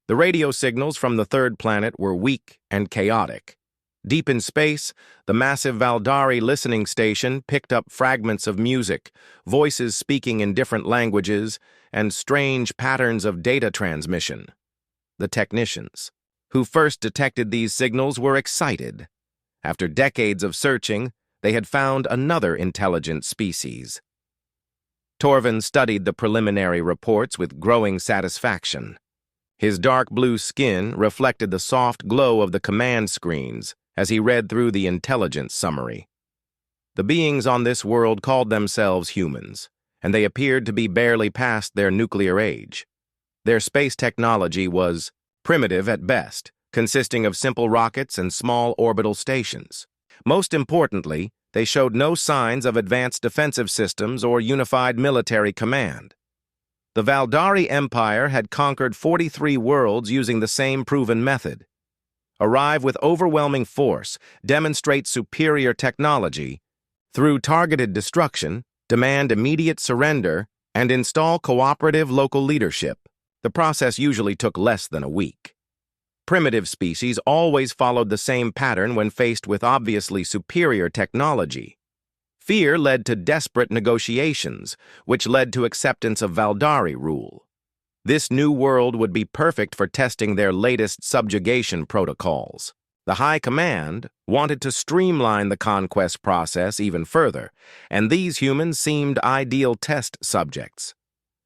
The radio signals from the third planet were weak and chaotic. Deep in space, the massive Valdari listening station picked up fragments of music, voices speaking in different languages, and strange patterns of data transmission. The technicians, who first detected these signals, were excited. After decades of searching, they had found another intelligent species. Torvin studied the preliminary reports with growing satisfaction. His dark blue skin reflected the soft glow of the command screens as he read through the intelligence summary. The beings on this world called themselves humans, and they appeared to be barely past their nuclear age. Their space technology was primitive at best, consisting of simple rockets and small orbital stations. Most importantly, they showed no signs of advanced defensive systems or unified military command. The Valdari Empire had conquered 43 worlds using the same proven method. Arrive with overwhelming force, demonstrate superior technology, through targeted destruction, demand immediate surrender, and install cooperative local leadership. The process usually took less than a week. Primitive species always followed the same pattern when faced with obviously superior technology. Fear led to desperate negotiations, which led to acceptance of Valdari rule. This new world would be perfect for testing their latest subjugation protocols. The High Command wanted to streamline the conquest process even further, and these humans seemed ideal test subjects.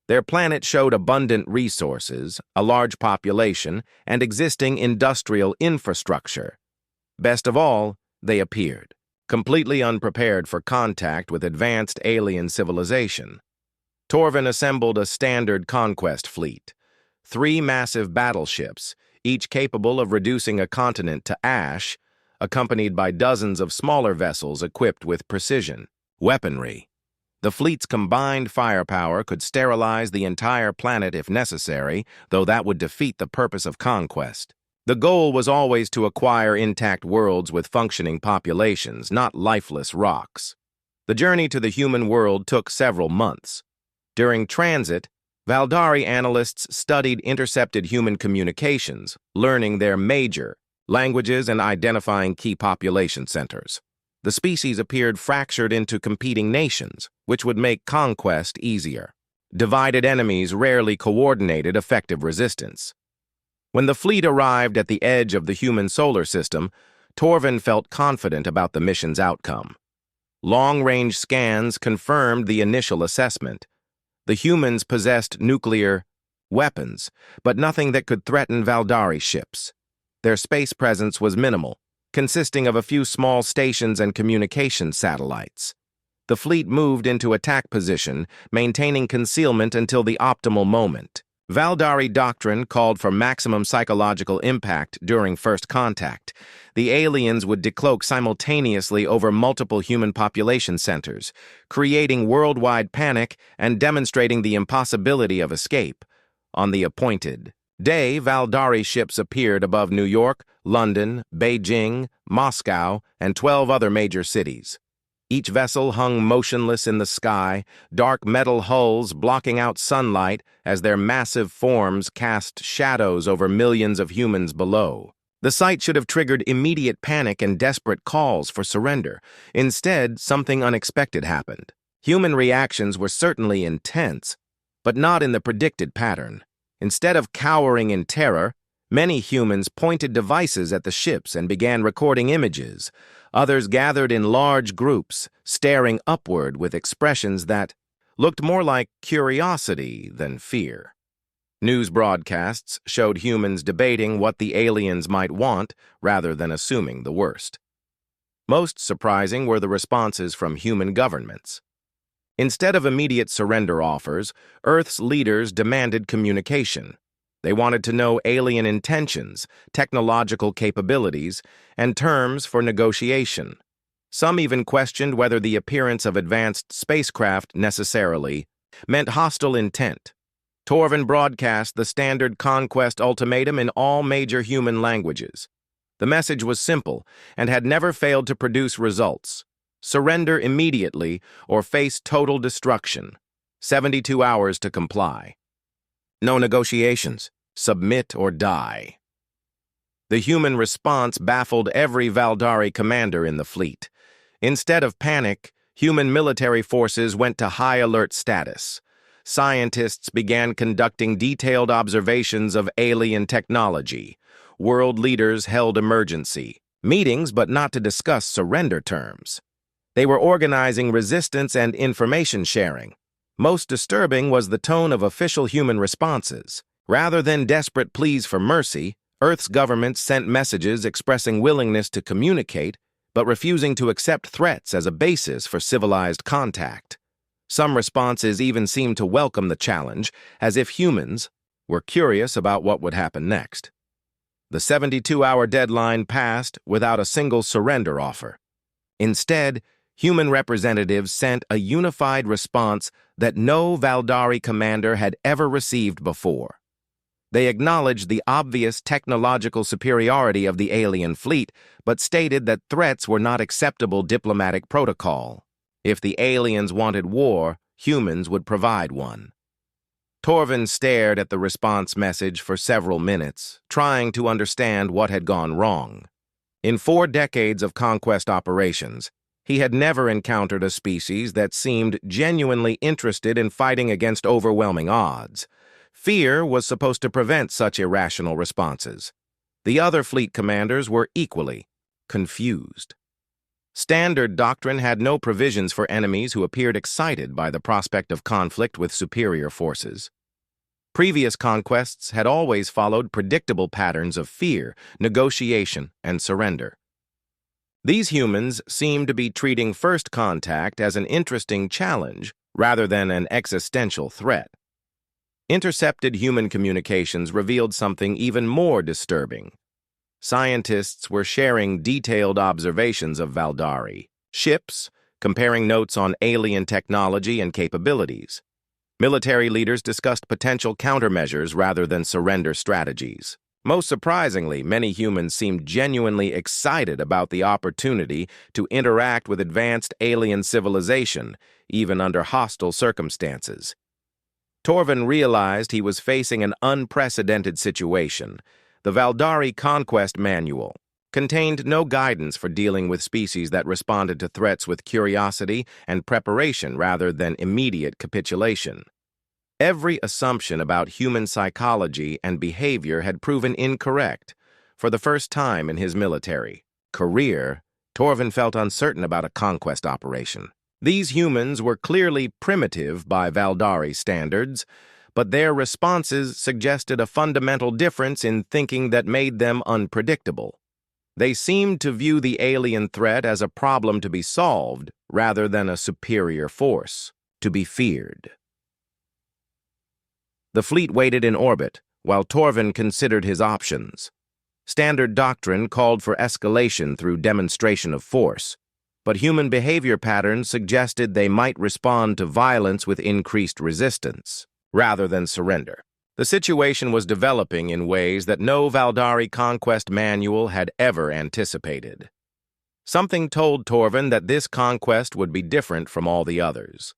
Their planet showed abundant resources, a large population, and existing industrial infrastructure. Best of all, they appeared, completely unprepared for contact with advanced alien civilization. Torvin assembled a standard conquest fleet, 3 massive battleships, each capable of reducing a continent to ash, accompanied by dozens of smaller vessels equipped with precision weaponry. The fleet's combined firepower could sterilize the entire planet if necessary, though that would defeat the purpose of conquest. The goal was always to acquire intact worlds with functioning populations, not lifeless rocks. The journey to the human world took several months. During transit, Valdari analysts studied intercepted human communications, learning their major languages and identifying key population centers. The species appeared fractured into competing nations, which would make conquest easier. Divided enemies rarely coordinated effective resistance. When the fleet arrived at the edge of the human solar system, Torvin felt confident about the mission's outcome. Long-range scans confirmed the initial assessment. The humans possessed nuclear weapons, but nothing that could threaten Valdari ships. Their space presence was minimal, consisting of a few small stations and communication satellites. The fleet moved into attack position, maintaining concealment until the optimal moment. Valdari doctrine called for maximum psychological impact during first contact. The aliens would decloak simultaneously over multiple human population centers, creating worldwide panic and demonstrating the impossibility of escape. On the appointed day, Valdari ships appeared above New York, London, Beijing, Moscow, and 12 other major cities. Each vessel hung motionless in the sky, dark metal hulls blocking out sunlight as their massive forms cast shadows over millions of humans below. The sight should have triggered immediate panic and desperate calls for surrender. Instead, something unexpected happened. Human reactions were certainly intense, but not in the predicted pattern. Instead of cowering in terror, many humans pointed devices at the ships and began recording images. Others gathered in large groups, staring upward with expressions that looked more like curiosity than fear. News broadcasts showed humans debating what the aliens might want rather than assuming the worst. Most surprising were the responses from human governments. Instead of immediate surrender offers, Earth's leaders demanded communication. They wanted to know alien intentions, technological capabilities, and terms for negotiation. Some even questioned whether the appearance of advanced spacecraft necessarily meant hostile intent. Torvin broadcast the standard conquest ultimatum in all major human languages. The message was simple and had never failed to produce results. Surrender immediately or face total destruction. 72 hours to comply. No negotiations. Submit or die. The human response baffled every Valdari commander in the fleet. Instead of panic, human military forces went to high alert status. Scientists began conducting detailed observations of alien technology. World leaders held emergency meetings, but not to discuss surrender terms. They were organizing resistance and information sharing. Most disturbing was the tone of official human responses. Rather than desperate pleas for mercy, Earth's government sent messages expressing willingness to communicate, but refusing to accept threats as a basis for civilized contact. Some responses even seemed to welcome the challenge, as if humans were curious about what would happen next. The 72-hour deadline passed without a single surrender offer. Instead, human representatives sent a unified response that no Valdari commander had ever received before. They acknowledged the obvious technological superiority of the alien fleet, but stated that threats were not acceptable diplomatic protocol. If the aliens wanted war, humans would provide one. Torvin stared at the response message for several minutes, trying to understand what had gone wrong. In 4 decades of conquest operations, he had never encountered a species that seemed genuinely interested in fighting against overwhelming odds. Fear was supposed to prevent such irrational responses. The other fleet commanders were equally confused. Standard doctrine had no provisions for enemies who appeared excited by the prospect of conflict with superior forces. Previous conquests had always followed predictable patterns of fear, negotiation, and surrender. These humans seemed to be treating first contact as an interesting challenge rather than an existential threat. Intercepted human communications revealed something even more disturbing. Scientists were sharing detailed observations of Valdari, ships, comparing notes on alien technology and capabilities. Military leaders discussed potential countermeasures rather than surrender strategies. Most surprisingly, many humans seemed genuinely excited about the opportunity to interact with advanced alien civilization, even under hostile circumstances. Torvin realized he was facing an unprecedented situation. The Valdari Conquest Manual contained no guidance for dealing with species that responded to threats with curiosity and preparation rather than immediate capitulation. Every assumption about human psychology and behavior had proven incorrect. For the first time in his military career, Torvin felt uncertain about a conquest operation. These humans were clearly primitive by Valdari standards, but their responses suggested a fundamental difference in thinking that made them unpredictable. They seemed to view the alien threat as a problem to be solved rather than a superior force to be feared. The fleet waited in orbit while Torvin considered his options. Standard doctrine called for escalation through demonstration of force, but human behavior patterns suggested they might respond to violence with increased resistance rather than surrender. The situation was developing in ways that no Valdari conquest manual had ever anticipated. Something told Torvin that this conquest would be different from all the others.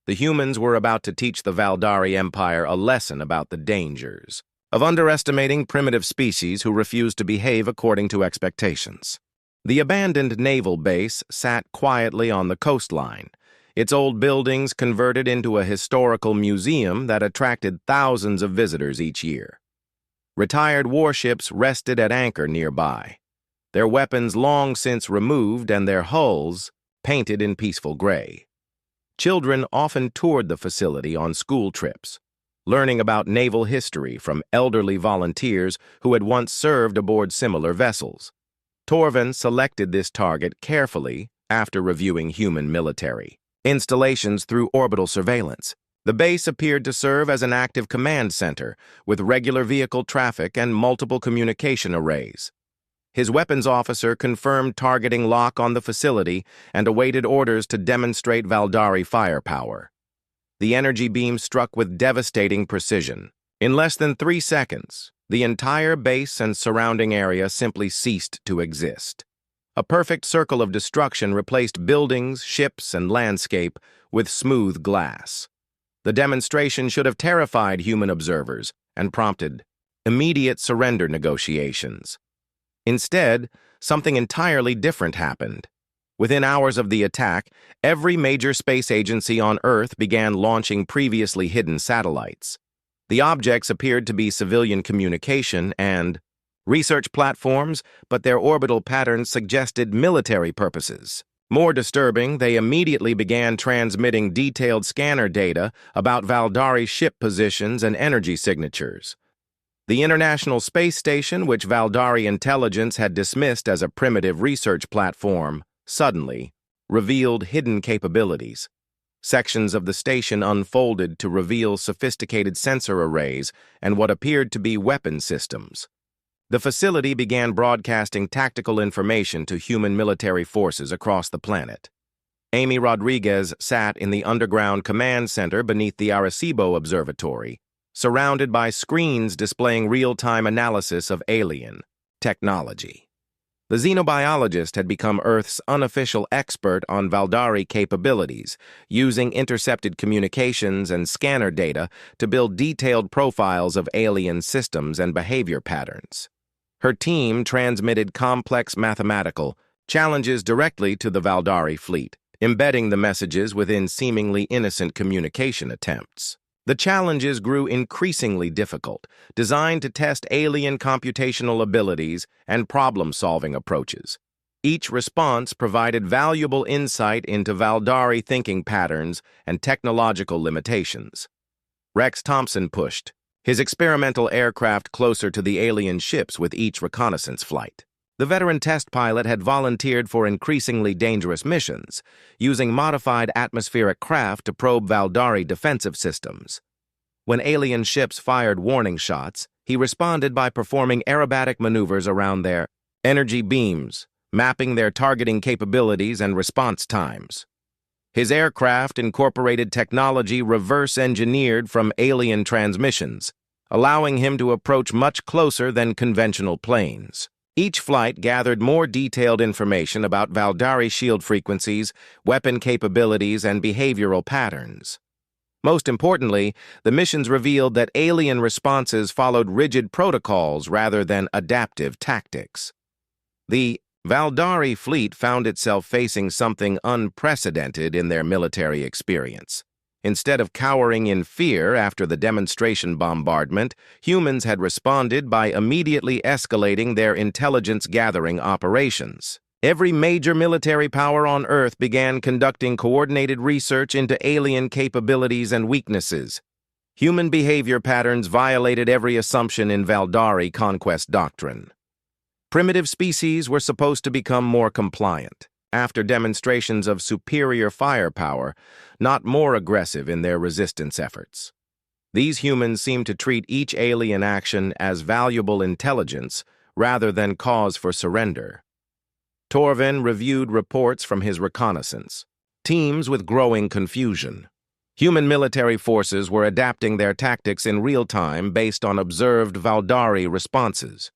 The humans were about to teach the Valdari Empire a lesson about the dangers of underestimating primitive species who refused to behave according to expectations. The abandoned naval base sat quietly on the coastline, its old buildings converted into a historical museum that attracted thousands of visitors each year. Retired warships rested at anchor nearby, their weapons long since removed and their hulls painted in peaceful gray. Children often toured the facility on school trips, learning about naval history from elderly volunteers who had once served aboard similar vessels. Torvin selected this target carefully after reviewing human military installations through orbital surveillance. The base appeared to serve as an active command center with regular vehicle traffic and multiple communication arrays. His weapons officer confirmed targeting lock on the facility and awaited orders to demonstrate Valdari firepower. The energy beam struck with devastating precision. In less than 3 seconds, the entire base and surrounding area simply ceased to exist. A perfect circle of destruction replaced buildings, ships, and landscape with smooth glass. The demonstration should have terrified human observers and prompted immediate surrender negotiations. Instead, something entirely different happened. Within hours of the attack, every major space agency on Earth began launching previously hidden satellites. The objects appeared to be civilian communication and research platforms, but their orbital patterns suggested military purposes. More disturbing, they immediately began transmitting detailed scanner data about Valdari ship positions and energy signatures. The International Space Station, which Valdari intelligence had dismissed as a primitive research platform, suddenly revealed hidden capabilities. Sections of the station unfolded to reveal sophisticated sensor arrays and what appeared to be weapon systems. The facility began broadcasting tactical information to human military forces across the planet. Amy Rodriguez sat in the underground command center beneath the Arecibo Observatory, surrounded by screens displaying real-time analysis of alien technology. The xenobiologist had become Earth's unofficial expert on Valdari capabilities, using intercepted communications and scanner data to build detailed profiles of alien systems and behavior patterns. Her team transmitted complex mathematical challenges directly to the Valdari fleet, embedding the messages within seemingly innocent communication attempts. The challenges grew increasingly difficult, designed to test alien computational abilities and problem-solving approaches. Each response provided valuable insight into Valdari thinking patterns and technological limitations. Rex Thompson pushed his experimental aircraft closer to the alien ships with each reconnaissance flight. The veteran test pilot had volunteered for increasingly dangerous missions, using modified atmospheric craft to probe Valdari defensive systems. When alien ships fired warning shots, he responded by performing aerobatic maneuvers around their energy beams, mapping their targeting capabilities and response times. His aircraft incorporated technology reverse-engineered from alien transmissions, allowing him to approach much closer than conventional planes. Each flight gathered more detailed information about Valdari shield frequencies, weapon capabilities, and behavioral patterns. Most importantly, the missions revealed that alien responses followed rigid protocols rather than adaptive tactics. The Valdari fleet found itself facing something unprecedented in their military experience. Instead of cowering in fear after the demonstration bombardment, humans had responded by immediately escalating their intelligence-gathering operations. Every major military power on Earth began conducting coordinated research into alien capabilities and weaknesses. Human behavior patterns violated every assumption in Valdari conquest doctrine. Primitive species were supposed to become more compliant, after demonstrations of superior firepower, not more aggressive in their resistance efforts. These humans seemed to treat each alien action as valuable intelligence rather than cause for surrender. Torvin reviewed reports from his reconnaissance. Teams with growing confusion. Human military forces were adapting their tactics in real time based on observed Valdari responses.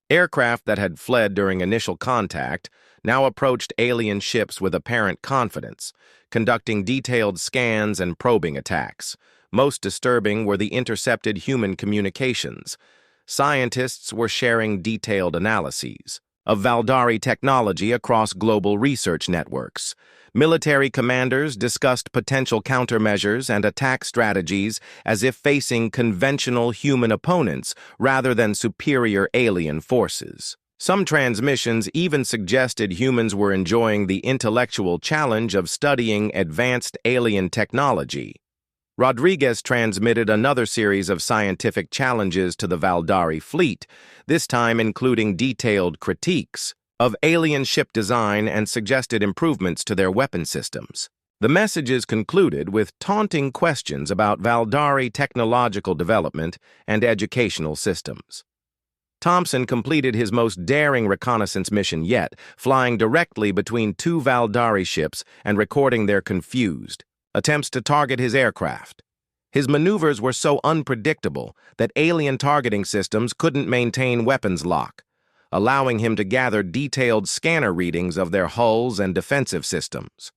Aircraft that had fled during initial contact now approached alien ships with apparent confidence, conducting detailed scans and probing attacks. Most disturbing were the intercepted human communications. Scientists were sharing detailed analyses of Valdari technology across global research networks. Military commanders discussed potential countermeasures and attack strategies as if facing conventional human opponents rather than superior alien forces. Some transmissions even suggested humans were enjoying the intellectual challenge of studying advanced alien technology. Rodriguez transmitted another series of scientific challenges to the Valdari fleet, this time including detailed critiques of alien ship design and suggested improvements to their weapon systems. The messages concluded with taunting questions about Valdari technological development and educational systems. Thompson completed his most daring reconnaissance mission yet, flying directly between two Valdari ships and recording their confused attempts to target his aircraft. His maneuvers were so unpredictable that alien targeting systems couldn't maintain weapons lock, allowing him to gather detailed scanner readings of their hulls and defensive systems.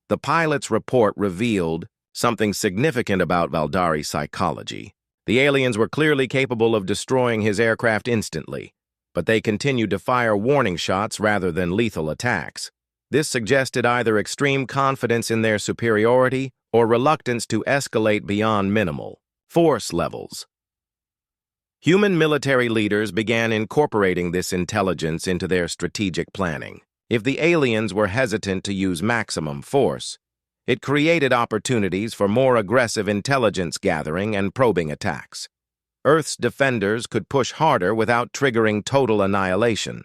The pilot's report revealed something significant about Valdari psychology. The aliens were clearly capable of destroying his aircraft instantly, but they continued to fire warning shots rather than lethal attacks. This suggested either extreme confidence in their superiority or reluctance to escalate beyond minimal force levels. Human military leaders began incorporating this intelligence into their strategic planning. If the aliens were hesitant to use maximum force, it created opportunities for more aggressive intelligence gathering and probing attacks. Earth's defenders could push harder without triggering total annihilation.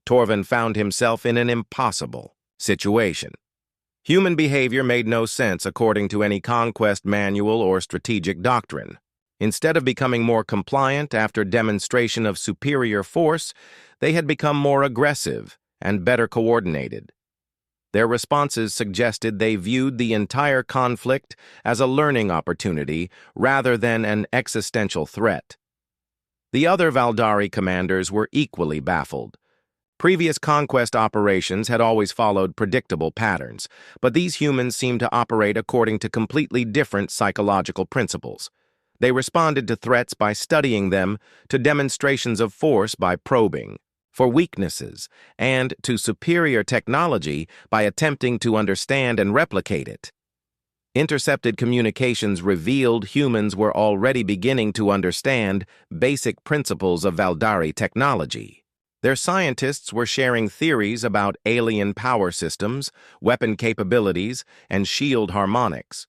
Torvin found himself in an impossible situation. Human behavior made no sense according to any conquest manual or strategic doctrine. Instead of becoming more compliant after demonstration of superior force, they had become more aggressive and better coordinated. Their responses suggested they viewed the entire conflict as a learning opportunity rather than an existential threat. The other Valdari commanders were equally baffled. Previous conquest operations had always followed predictable patterns, but these humans seemed to operate according to completely different psychological principles. They responded to threats by studying them, to demonstrations of force by probing for weaknesses, and to superior technology by attempting to understand and replicate it. Intercepted communications revealed humans were already beginning to understand basic principles of Valdari technology. Their scientists were sharing theories about alien power systems, weapon capabilities, and shield harmonics.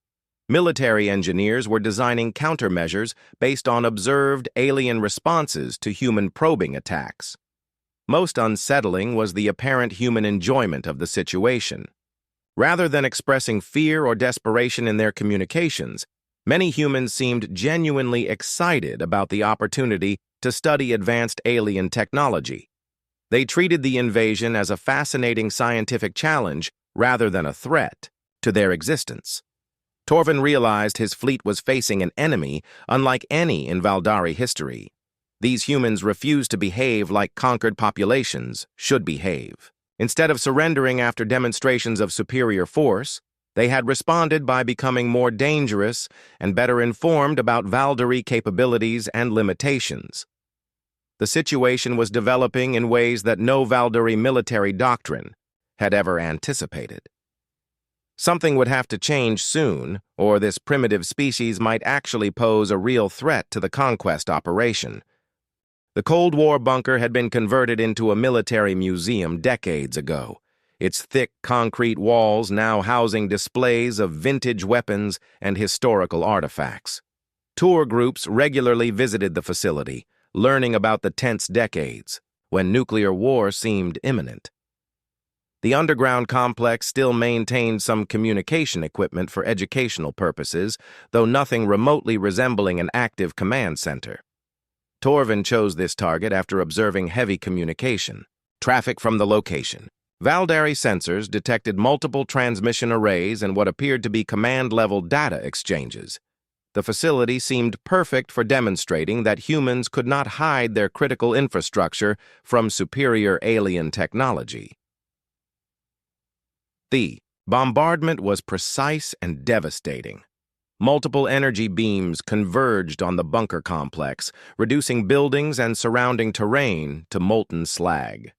Military engineers were designing countermeasures based on observed alien responses to human probing attacks. Most unsettling was the apparent human enjoyment of the situation. Rather than expressing fear or desperation in their communications, many humans seemed genuinely excited about the opportunity to study advanced alien technology. They treated the invasion as a fascinating scientific challenge rather than a threat to their existence. Torvin realized his fleet was facing an enemy unlike any in Valdari history. These humans refused to behave like conquered populations should behave. Instead of surrendering after demonstrations of superior force, they had responded by becoming more dangerous and better informed about Valdari capabilities and limitations. The situation was developing in ways that no Valdari military doctrine had ever anticipated. Something would have to change soon, or this primitive species might actually pose a real threat to the conquest operation. The Cold War bunker had been converted into a military museum decades ago, its thick concrete walls now housing displays of vintage weapons and historical artifacts. Tour groups regularly visited the facility, learning about the tense decades when nuclear war seemed imminent. The underground complex still maintained some communication equipment for educational purposes, though nothing remotely resembling an active command center. Torvin chose this target after observing heavy communication traffic from the location. Valdari sensors detected multiple transmission arrays and what appeared to be command-level data exchanges. The facility seemed perfect for demonstrating that humans could not hide their critical infrastructure from superior alien technology. The bombardment was precise and devastating. Multiple energy beams converged on the bunker complex, reducing buildings and surrounding terrain to molten slag.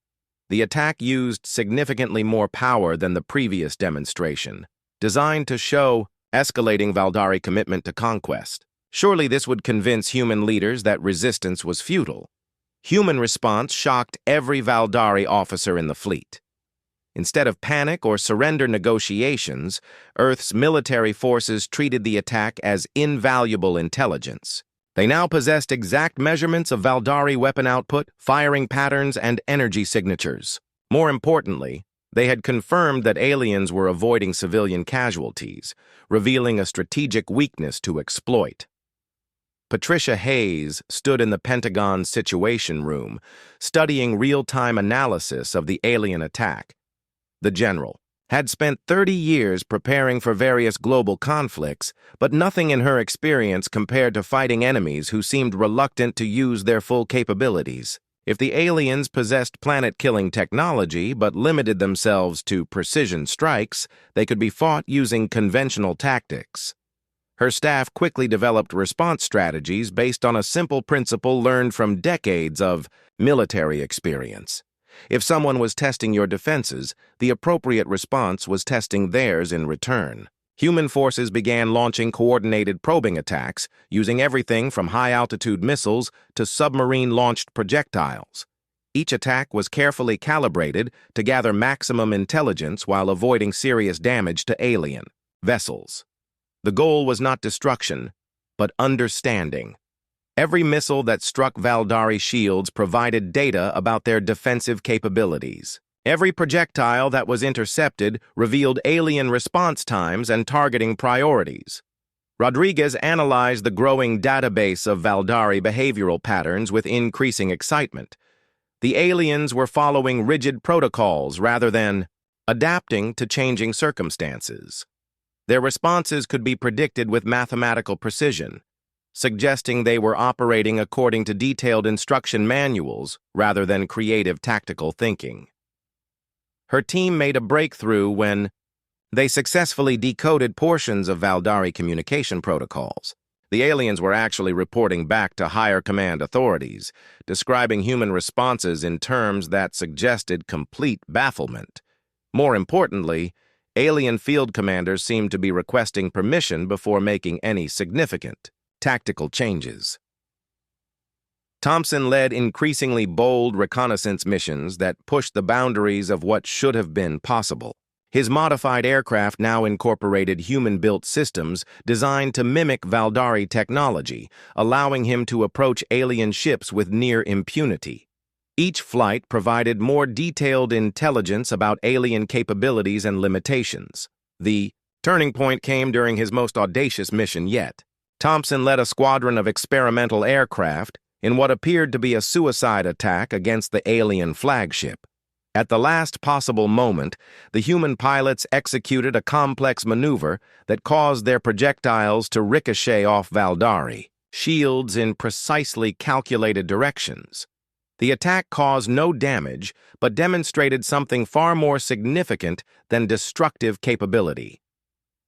The attack used significantly more power than the previous demonstration, designed to show escalating Valdari commitment to conquest. Surely this would convince human leaders that resistance was futile. Human response shocked every Valdari officer in the fleet. Instead of panic or surrender negotiations, Earth's military forces treated the attack as invaluable intelligence. They now possessed exact measurements of Valdari weapon output, firing patterns, and energy signatures. More importantly, they had confirmed that aliens were avoiding civilian casualties, revealing a strategic weakness to exploit. Patricia Hayes stood in the Pentagon's Situation Room, studying real-time analysis of the alien attack. The general had spent 30 years preparing for various global conflicts, but nothing in her experience compared to fighting enemies who seemed reluctant to use their full capabilities. If the aliens possessed planet-killing technology but limited themselves to precision strikes, they could be fought using conventional tactics. Her staff quickly developed response strategies based on a simple principle learned from decades of military experience. If someone was testing your defenses, the appropriate response was testing theirs in return. Human forces began launching coordinated probing attacks, using everything from high-altitude missiles to submarine-launched projectiles. Each attack was carefully calibrated to gather maximum intelligence while avoiding serious damage to alien vessels. The goal was not destruction, but understanding. Every missile that struck Valdari shields provided data about their defensive capabilities. Every projectile that was intercepted revealed alien response times and targeting priorities. Rodriguez analyzed the growing database of Valdari behavioral patterns with increasing excitement. The aliens were following rigid protocols rather than adapting to changing circumstances. Their responses could be predicted with mathematical precision, suggesting they were operating according to detailed instruction manuals rather than creative tactical thinking. Her team made a breakthrough when they successfully decoded portions of Valdari communication protocols. The aliens were actually reporting back to higher command authorities, describing human responses in terms that suggested complete bafflement. More importantly, alien field commanders seemed to be requesting permission before making any significant tactical changes. Thompson led increasingly bold reconnaissance missions that pushed the boundaries of what should have been possible. His modified aircraft now incorporated human-built systems designed to mimic Valdari technology, allowing him to approach alien ships with near impunity. Each flight provided more detailed intelligence about alien capabilities and limitations. The turning point came during his most audacious mission yet. Thompson led a squadron of experimental aircraft in what appeared to be a suicide attack against the alien flagship. At the last possible moment, the human pilots executed a complex maneuver that caused their projectiles to ricochet off Valdari shields in precisely calculated directions. The attack caused no damage, but demonstrated something far more significant than destructive capability.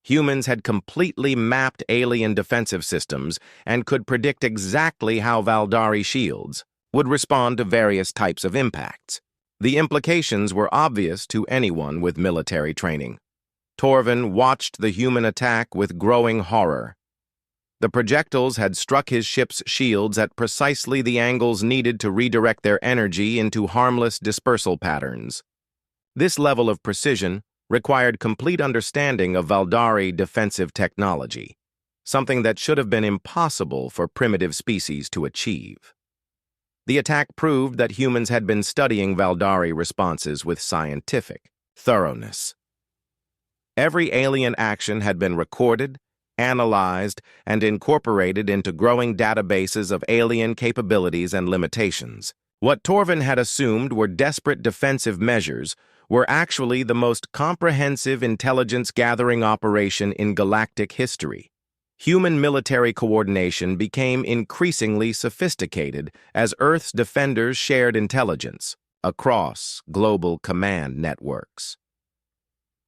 Humans had completely mapped alien defensive systems and could predict exactly how Valdari shields would respond to various types of impacts. The implications were obvious to anyone with military training. Torvin watched the human attack with growing horror. The projectiles had struck his ship's shields at precisely the angles needed to redirect their energy into harmless dispersal patterns. This level of precision required complete understanding of Valdari defensive technology, something that should have been impossible for primitive species to achieve. The attack proved that humans had been studying Valdari responses with scientific thoroughness. Every alien action had been recorded, analyzed, and incorporated into growing databases of alien capabilities and limitations. What Torvin had assumed were desperate defensive measures were actually the most comprehensive intelligence-gathering operation in galactic history. Human military coordination became increasingly sophisticated as Earth's defenders shared intelligence across global command networks.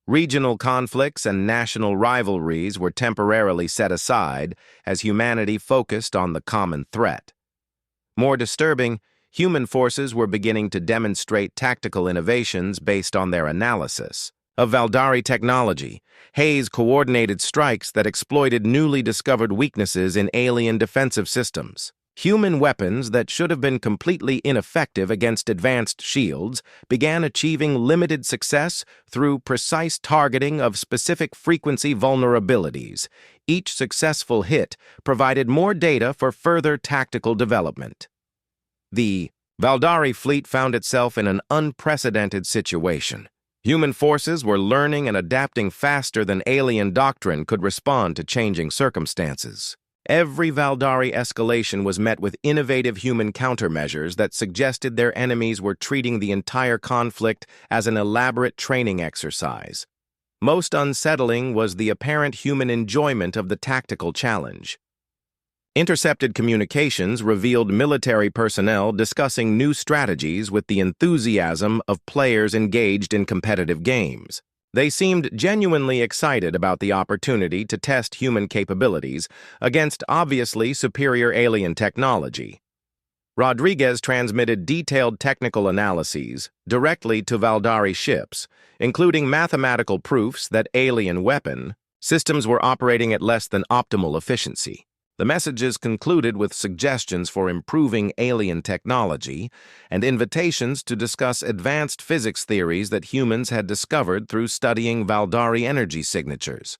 Regional conflicts and national rivalries were temporarily set aside as humanity focused on the common threat. More disturbing, human forces were beginning to demonstrate tactical innovations based on their analysis of Valdari technology. Hayes coordinated strikes that exploited newly discovered weaknesses in alien defensive systems. Human weapons that should have been completely ineffective against advanced shields began achieving limited success through precise targeting of specific frequency vulnerabilities. Each successful hit provided more data for further tactical development. The Valdari fleet found itself in an unprecedented situation. Human forces were learning and adapting faster than alien doctrine could respond to changing circumstances. Every Valdari escalation was met with innovative human countermeasures that suggested their enemies were treating the entire conflict as an elaborate training exercise. Most unsettling was the apparent human enjoyment of the tactical challenge. Intercepted communications revealed military personnel discussing new strategies with the enthusiasm of players engaged in competitive games. They seemed genuinely excited about the opportunity to test human capabilities against obviously superior alien technology. Rodriguez transmitted detailed technical analyses directly to Valdari ships, including mathematical proofs that alien weapon systems were operating at less than optimal efficiency. The messages concluded with suggestions for improving alien technology and invitations to discuss advanced physics theories that humans had discovered through studying Valdari energy signatures.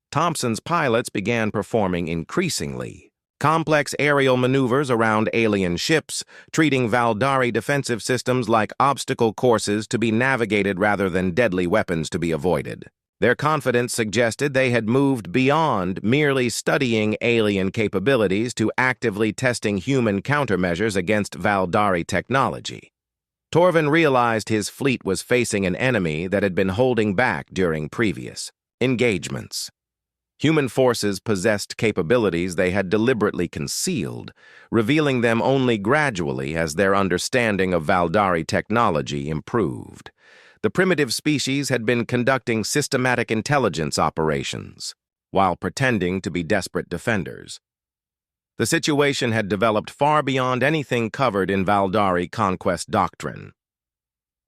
Thompson's pilots began performing increasingly complex aerial maneuvers around alien ships, treating Valdari defensive systems like obstacle courses to be navigated rather than deadly weapons to be avoided. Their confidence suggested they had moved beyond merely studying alien capabilities to actively testing human countermeasures against Valdari technology. Torvin realized his fleet was facing an enemy that had been holding back during previous engagements. Human forces possessed capabilities they had deliberately concealed, revealing them only gradually as their understanding of Valdari technology improved. The primitive species had been conducting systematic intelligence operations while pretending to be desperate defenders. The situation had developed far beyond anything covered in Valdari conquest doctrine.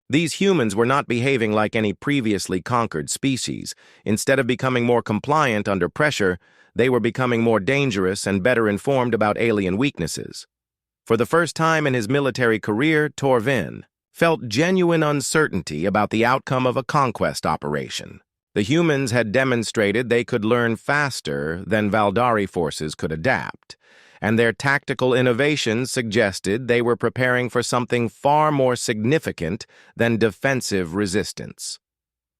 These humans were not behaving like any previously conquered species. Instead of becoming more compliant under pressure, they were becoming more dangerous and better informed about alien weaknesses. For the first time in his military career, Torvin felt genuine uncertainty about the outcome of a conquest operation. The humans had demonstrated they could learn faster than Valdari forces could adapt, and their tactical innovations suggested they were preparing for something far more significant than defensive resistance.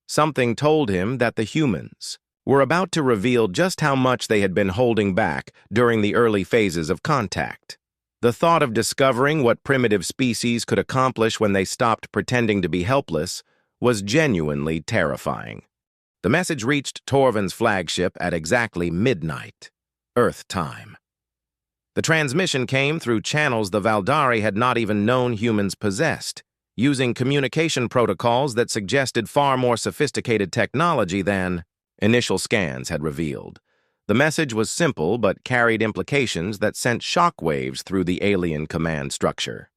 Something told him that the humans were about to reveal just how much they had been holding back during the early phases of contact. The thought of discovering what primitive species could accomplish when they stopped pretending to be helpless was genuinely terrifying. The message reached Torvin's flagship at exactly midnight, Earth time. The transmission came through channels the Valdari had not even known humans possessed, using communication protocols that suggested far more sophisticated technology than initial scans had revealed. The message was simple but carried implications that sent shockwaves through the alien command structure.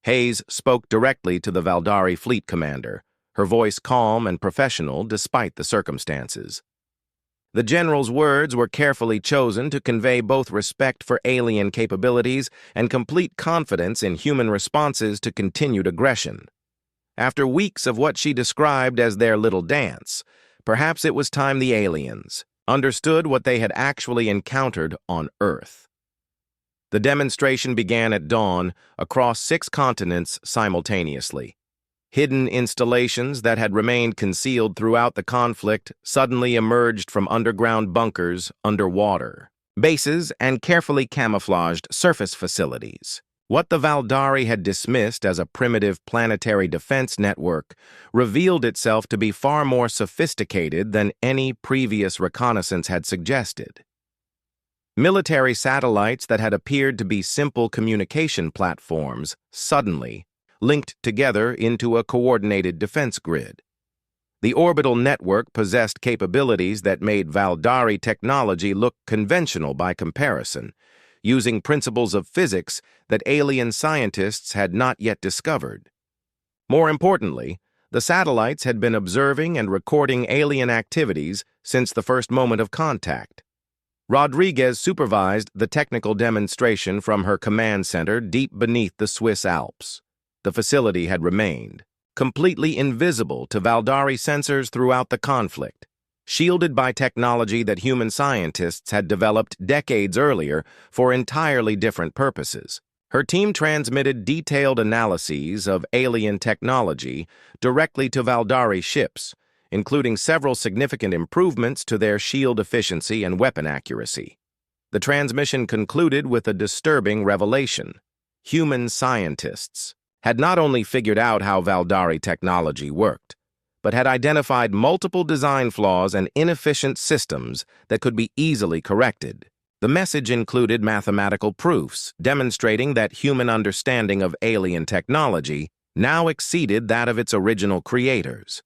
Hayes spoke directly to the Valdari fleet commander, her voice calm and professional despite the circumstances. The general's words were carefully chosen to convey both respect for alien capabilities and complete confidence in human responses to continued aggression. After weeks of what she described as their little dance, perhaps it was time the aliens understood what they had actually encountered on Earth. The demonstration began at dawn across 6 continents simultaneously. Hidden installations that had remained concealed throughout the conflict suddenly emerged from underground bunkers underwater, bases, and carefully camouflaged surface facilities. What the Valdari had dismissed as a primitive planetary defense network revealed itself to be far more sophisticated than any previous reconnaissance had suggested. Military satellites that had appeared to be simple communication platforms suddenly linked together into a coordinated defense grid. The orbital network possessed capabilities that made Valdari technology look conventional by comparison, using principles of physics that alien scientists had not yet discovered. More importantly, the satellites had been observing and recording alien activities since the first moment of contact. Rodriguez supervised the technical demonstration from her command center deep beneath the Swiss Alps. The facility had remained completely invisible to Valdari sensors throughout the conflict, shielded by technology that human scientists had developed decades earlier for entirely different purposes. Her team transmitted detailed analyses of alien technology directly to Valdari ships, including several significant improvements to their shield efficiency and weapon accuracy. The transmission concluded with a disturbing revelation. Human scientists had not only figured out how Valdari technology worked, but had identified multiple design flaws and inefficient systems that could be easily corrected. The message included mathematical proofs demonstrating that human understanding of alien technology now exceeded that of its original creators.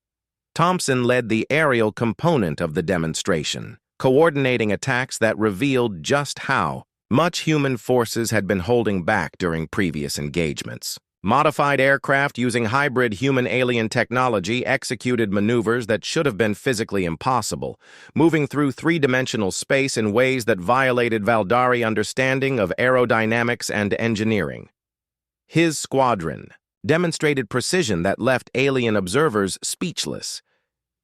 Thompson led the aerial component of the demonstration, coordinating attacks that revealed just how much human forces had been holding back during previous engagements. Modified aircraft using hybrid human-alien technology executed maneuvers that should have been physically impossible, moving through three-dimensional space in ways that violated Valdari understanding of aerodynamics and engineering. His squadron demonstrated precision that left alien observers speechless.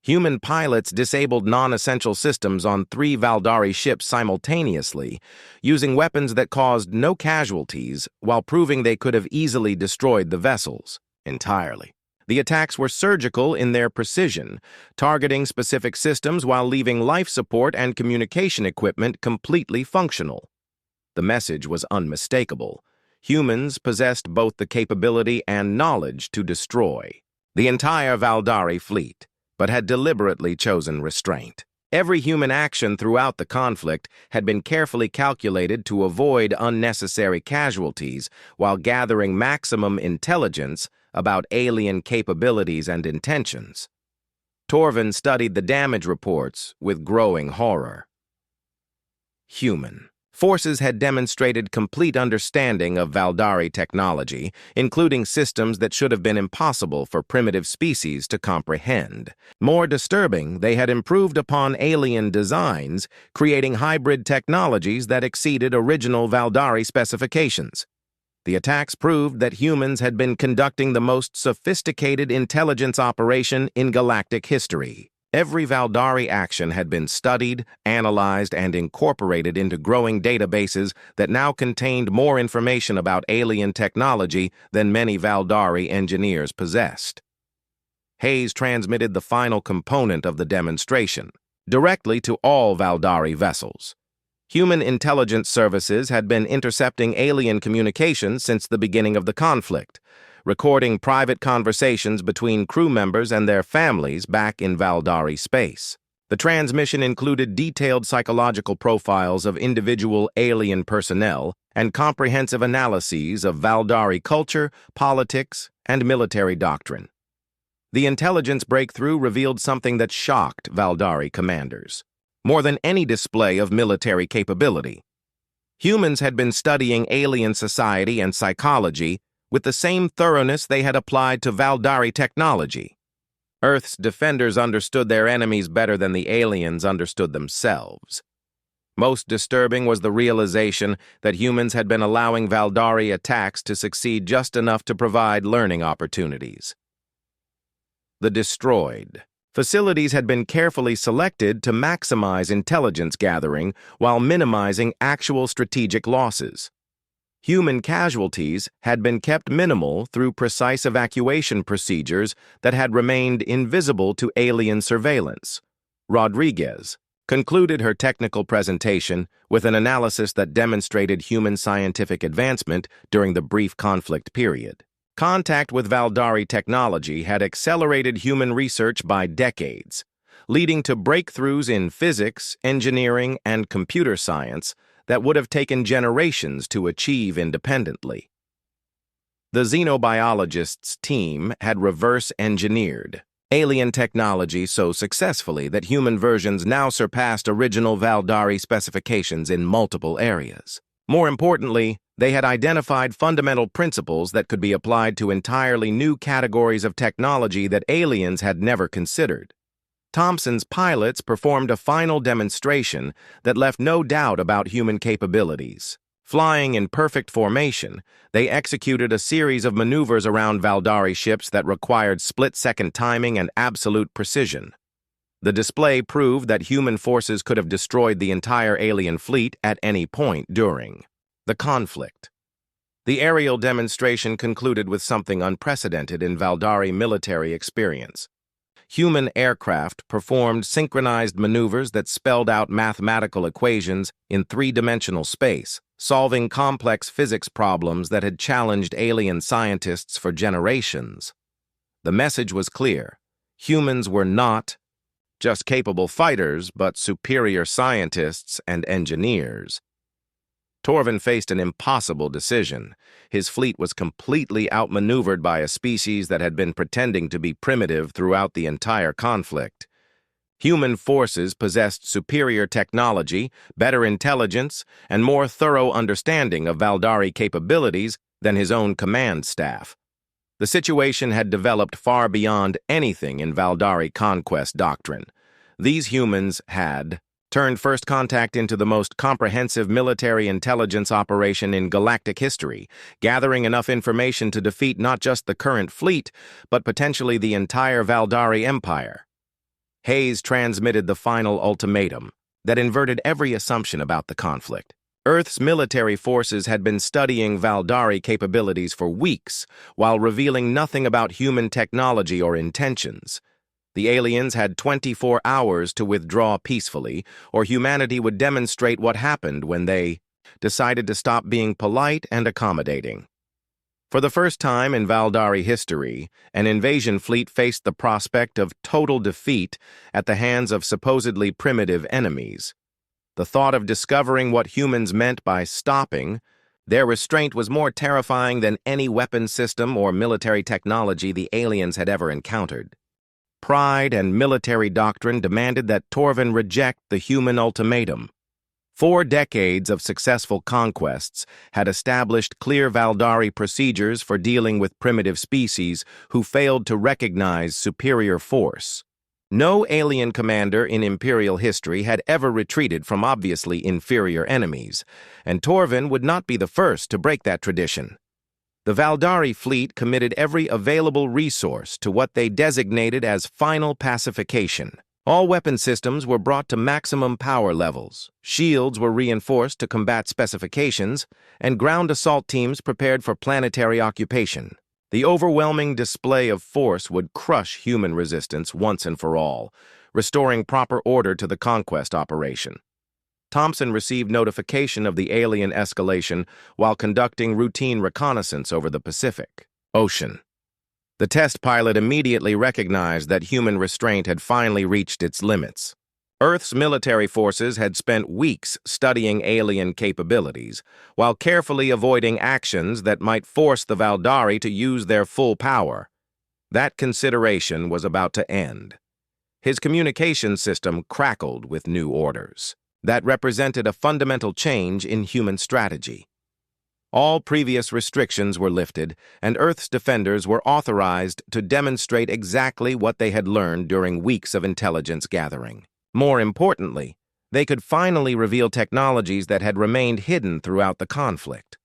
Human pilots disabled non-essential systems on 3 Valdari ships simultaneously, using weapons that caused no casualties while proving they could have easily destroyed the vessels entirely. The attacks were surgical in their precision, targeting specific systems while leaving life support and communication equipment completely functional. The message was unmistakable. Humans possessed both the capability and knowledge to destroy the entire Valdari fleet, but had deliberately chosen restraint. Every human action throughout the conflict had been carefully calculated to avoid unnecessary casualties while gathering maximum intelligence about alien capabilities and intentions. Torvin studied the damage reports with growing horror. Human forces had demonstrated complete understanding of Valdari technology, including systems that should have been impossible for primitive species to comprehend. More disturbing, they had improved upon alien designs, creating hybrid technologies that exceeded original Valdari specifications. The attacks proved that humans had been conducting the most sophisticated intelligence operation in galactic history. Every Valdari action had been studied, analyzed, and incorporated into growing databases that now contained more information about alien technology than many Valdari engineers possessed. Hayes transmitted the final component of the demonstration directly to all Valdari vessels. Human intelligence services had been intercepting alien communications since the beginning of the conflict, recording private conversations between crew members and their families back in Valdari space. The transmission included detailed psychological profiles of individual alien personnel and comprehensive analyses of Valdari culture, politics, and military doctrine. The intelligence breakthrough revealed something that shocked Valdari commanders. More than any display of military capability, humans had been studying alien society and psychology with the same thoroughness they had applied to Valdari technology. Earth's defenders understood their enemies better than the aliens understood themselves. Most disturbing was the realization that humans had been allowing Valdari attacks to succeed just enough to provide learning opportunities. The destroyed facilities had been carefully selected to maximize intelligence gathering while minimizing actual strategic losses. Human casualties had been kept minimal through precise evacuation procedures that had remained invisible to alien surveillance. Rodriguez concluded her technical presentation with an analysis that demonstrated human scientific advancement during the brief conflict period. Contact with Valdari technology had accelerated human research by decades, leading to breakthroughs in physics, engineering, and computer science that would have taken generations to achieve independently. The xenobiologists' team had reverse-engineered alien technology so successfully that human versions now surpassed original Valdari specifications in multiple areas. More importantly, they had identified fundamental principles that could be applied to entirely new categories of technology that aliens had never considered. Thompson's pilots performed a final demonstration that left no doubt about human capabilities. Flying in perfect formation, they executed a series of maneuvers around Valdari ships that required split-second timing and absolute precision. The display proved that human forces could have destroyed the entire alien fleet at any point during the conflict. The aerial demonstration concluded with something unprecedented in Valdari military experience. Human aircraft performed synchronized maneuvers that spelled out mathematical equations in three-dimensional space, solving complex physics problems that had challenged alien scientists for generations. The message was clear. Humans were not just capable fighters, but superior scientists and engineers. Torvin faced an impossible decision. His fleet was completely outmaneuvered by a species that had been pretending to be primitive throughout the entire conflict. Human forces possessed superior technology, better intelligence, and more thorough understanding of Valdari capabilities than his own command staff. The situation had developed far beyond anything in Valdari conquest doctrine. These humans had turned First Contact into the most comprehensive military intelligence operation in galactic history, gathering enough information to defeat not just the current fleet, but potentially the entire Valdari Empire. Hayes transmitted the final ultimatum that inverted every assumption about the conflict. Earth's military forces had been studying Valdari capabilities for weeks, while revealing nothing about human technology or intentions. The aliens had 24 hours to withdraw peacefully, or humanity would demonstrate what happened when they decided to stop being polite and accommodating. For the first time in Valdari history, an invasion fleet faced the prospect of total defeat at the hands of supposedly primitive enemies. The thought of discovering what humans meant by stopping their restraint was more terrifying than any weapon system or military technology the aliens had ever encountered. Pride and military doctrine demanded that Torvin reject the human ultimatum. 4 decades of successful conquests had established clear Valdari procedures for dealing with primitive species who failed to recognize superior force. No alien commander in Imperial history had ever retreated from obviously inferior enemies, and Torvin would not be the first to break that tradition. The Valdari fleet committed every available resource to what they designated as final pacification. All weapon systems were brought to maximum power levels, shields were reinforced to combat specifications, and ground assault teams prepared for planetary occupation. The overwhelming display of force would crush human resistance once and for all, restoring proper order to the conquest operation. Thompson received notification of the alien escalation while conducting routine reconnaissance over the Pacific Ocean. The test pilot immediately recognized that human restraint had finally reached its limits. Earth's military forces had spent weeks studying alien capabilities, while carefully avoiding actions that might force the Valdari to use their full power. That consideration was about to end. His communication system crackled with new orders that represented a fundamental change in human strategy. All previous restrictions were lifted, and Earth's defenders were authorized to demonstrate exactly what they had learned during weeks of intelligence gathering. More importantly, they could finally reveal technologies that had remained hidden throughout the conflict.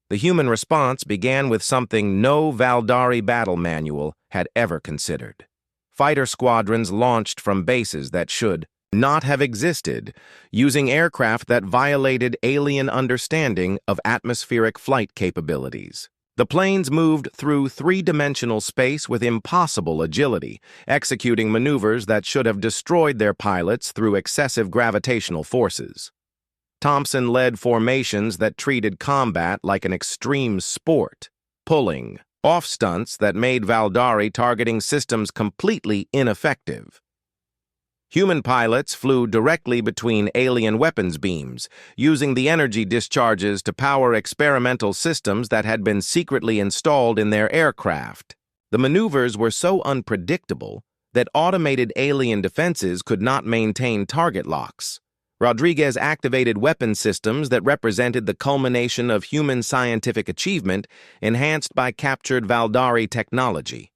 The human response began with something no Valdari battle manual had ever considered. Fighter squadrons launched from bases that should not have existed, using aircraft that violated alien understanding of atmospheric flight capabilities. The planes moved through 3-dimensional space with impossible agility, executing maneuvers that should have destroyed their pilots through excessive gravitational forces. Thompson led formations that treated combat like an extreme sport, pulling off stunts that made Valdari targeting systems completely ineffective. Human pilots flew directly between alien weapons beams, using the energy discharges to power experimental systems that had been secretly installed in their aircraft. The maneuvers were so unpredictable that automated alien defenses could not maintain target locks. Rodriguez activated weapon systems that represented the culmination of human scientific achievement enhanced by captured Valdari technology.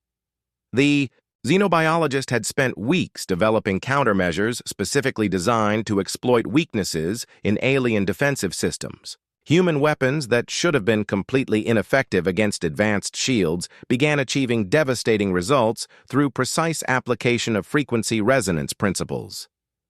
The xenobiologist had spent weeks developing countermeasures specifically designed to exploit weaknesses in alien defensive systems. Human weapons that should have been completely ineffective against advanced shields began achieving devastating results through precise application of frequency resonance principles.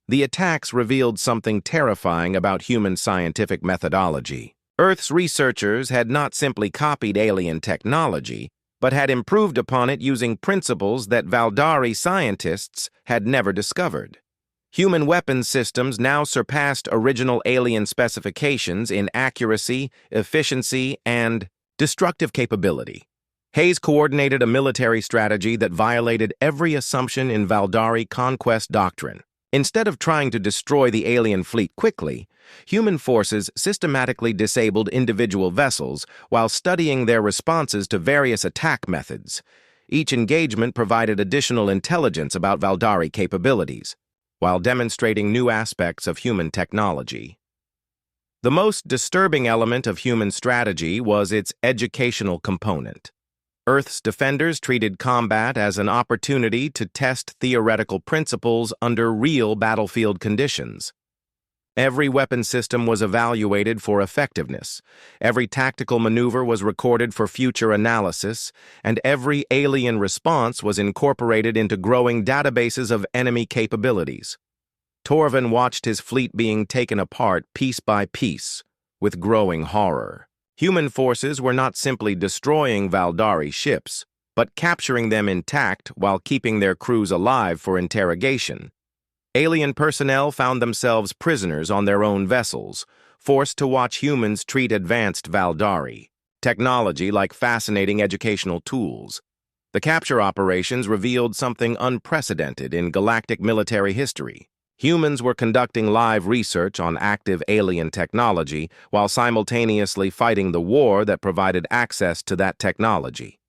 The attacks revealed something terrifying about human scientific methodology. Earth's researchers had not simply copied alien technology, but had improved upon it using principles that Valdari scientists had never discovered. Human weapons systems now surpassed original alien specifications in accuracy, efficiency, and destructive capability. Hayes coordinated a military strategy that violated every assumption in Valdari conquest doctrine. Instead of trying to destroy the alien fleet quickly, human forces systematically disabled individual vessels while studying their responses to various attack methods. Each engagement provided additional intelligence about Valdari capabilities, while demonstrating new aspects of human technology. The most disturbing element of human strategy was its educational component. Earth's defenders treated combat as an opportunity to test theoretical principles under real battlefield conditions. Every weapon system was evaluated for effectiveness, every tactical maneuver was recorded for future analysis, and every alien response was incorporated into growing databases of enemy capabilities. Torvin watched his fleet being taken apart piece by piece, with growing horror. Human forces were not simply destroying Valdari ships, but capturing them intact while keeping their crews alive for interrogation. Alien personnel found themselves prisoners on their own vessels, forced to watch humans treat advanced Valdari, technology like fascinating educational tools. The capture operations revealed something unprecedented in galactic military history. Humans were conducting live research on active alien technology while simultaneously fighting the war that provided access to that technology.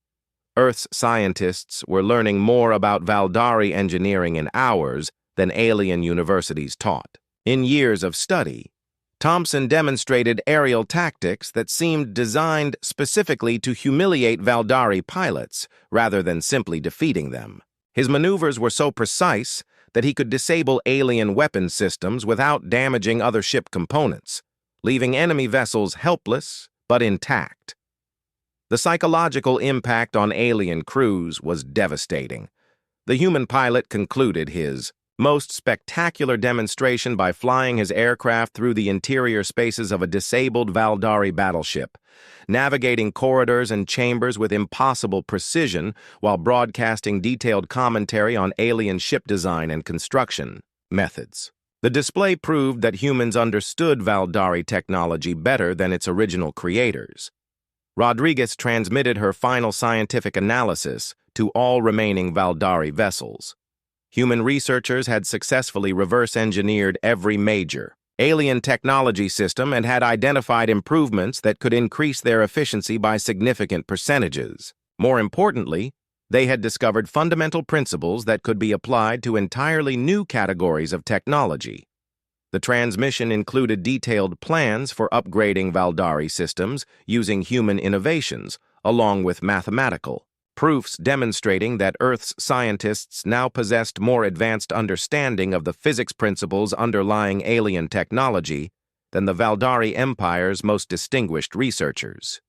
Earth's scientists were learning more about Valdari engineering in hours than alien universities taught. In years of study, Thompson demonstrated aerial tactics that seemed designed specifically to humiliate Valdari pilots rather than simply defeating them. His maneuvers were so precise that he could disable alien weapon systems without damaging other ship components, leaving enemy vessels helpless but intact. The psychological impact on alien crews was devastating. The human pilot concluded his most spectacular demonstration by flying his aircraft through the interior spaces of a disabled Valdari battleship, navigating corridors and chambers with impossible precision while broadcasting detailed commentary on alien ship design and construction methods. The display proved that humans understood Valdari technology better than its original creators. Rodriguez transmitted her final scientific analysis to all remaining Valdari vessels. Human researchers had successfully reverse-engineered every major alien technology system and had identified improvements that could increase their efficiency by significant percentages. More importantly, they had discovered fundamental principles that could be applied to entirely new categories of technology. The transmission included detailed plans for upgrading Valdari systems using human innovations, along with mathematical proofs demonstrating that Earth's scientists now possessed more advanced understanding of the physics principles underlying alien technology than the Valdari Empire's most distinguished researchers.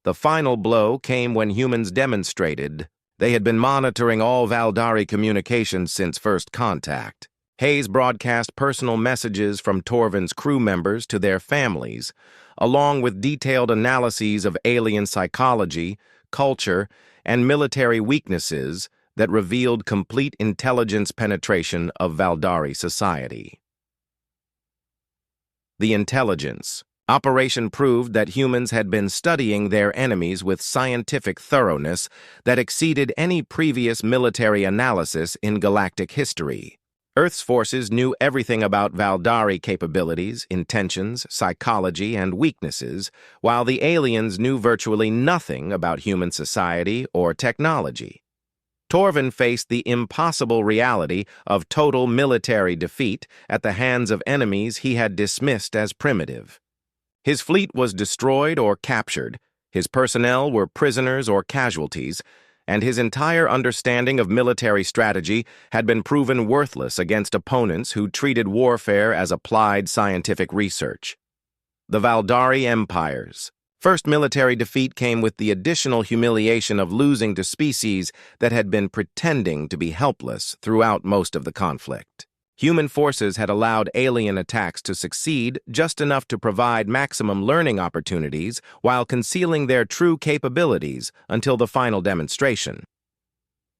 The final blow came when humans demonstrated they had been monitoring all Valdari communications since first contact. Hayes broadcast personal messages from Torvin's crew members to their families, along with detailed analyses of alien psychology, culture, and military weaknesses that revealed complete intelligence penetration of Valdari society. The intelligence operation proved that humans had been studying their enemies with scientific thoroughness that exceeded any previous military analysis in galactic history. Earth's forces knew everything about Valdari capabilities, intentions, psychology, and weaknesses, while the aliens knew virtually nothing about human society or technology. Torvin faced the impossible reality of total military defeat at the hands of enemies he had dismissed as primitive. His fleet was destroyed or captured, his personnel were prisoners or casualties, and his entire understanding of military strategy had been proven worthless against opponents who treated warfare as applied scientific research. The Valdari Empire's first military defeat came with the additional humiliation of losing to species that had been pretending to be helpless throughout most of the conflict. Human forces had allowed alien attacks to succeed just enough to provide maximum learning opportunities while concealing their true capabilities until the final demonstration.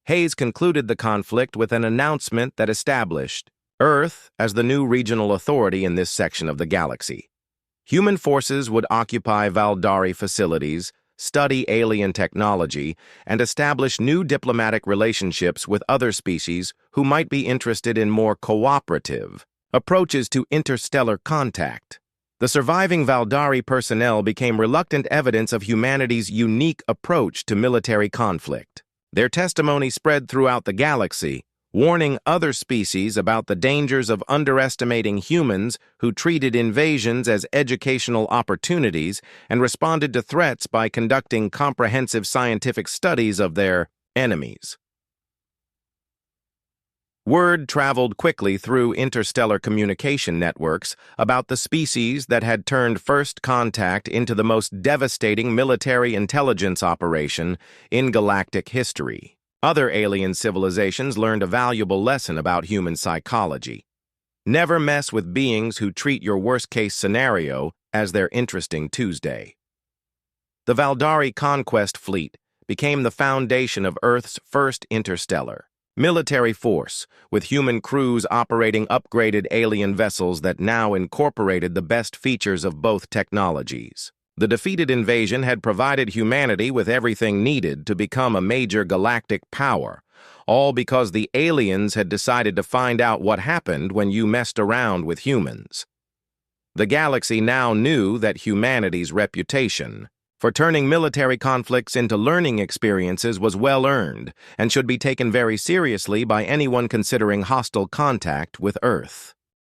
Hayes concluded the conflict with an announcement that established Earth as the new regional authority in this section of the galaxy. Human forces would occupy Valdari facilities, study alien technology, and establish new diplomatic relationships with other species who might be interested in more cooperative approaches to interstellar contact. The surviving Valdari personnel became reluctant evidence of humanity's unique approach to military conflict. Their testimony spread throughout the galaxy, warning other species about the dangers of underestimating humans who treated invasions as educational opportunities and responded to threats by conducting comprehensive scientific studies of their enemies. Word traveled quickly through interstellar communication networks about the species that had turned first contact into the most devastating military intelligence operation in galactic history. Other alien civilizations learned a valuable lesson about human psychology. Never mess with beings who treat your worst-case scenario as their interesting Tuesday. The Valdari Conquest Fleet became the foundation of Earth's first interstellar military force, with human crews operating upgraded alien vessels that now incorporated the best features of both technologies. The defeated invasion had provided humanity with everything needed to become a major galactic power, all because the aliens had decided to find out what happened when you messed around with humans. The galaxy now knew that humanity's reputation for turning military conflicts into learning experiences was well earned and should be taken very seriously by anyone considering hostile contact with Earth.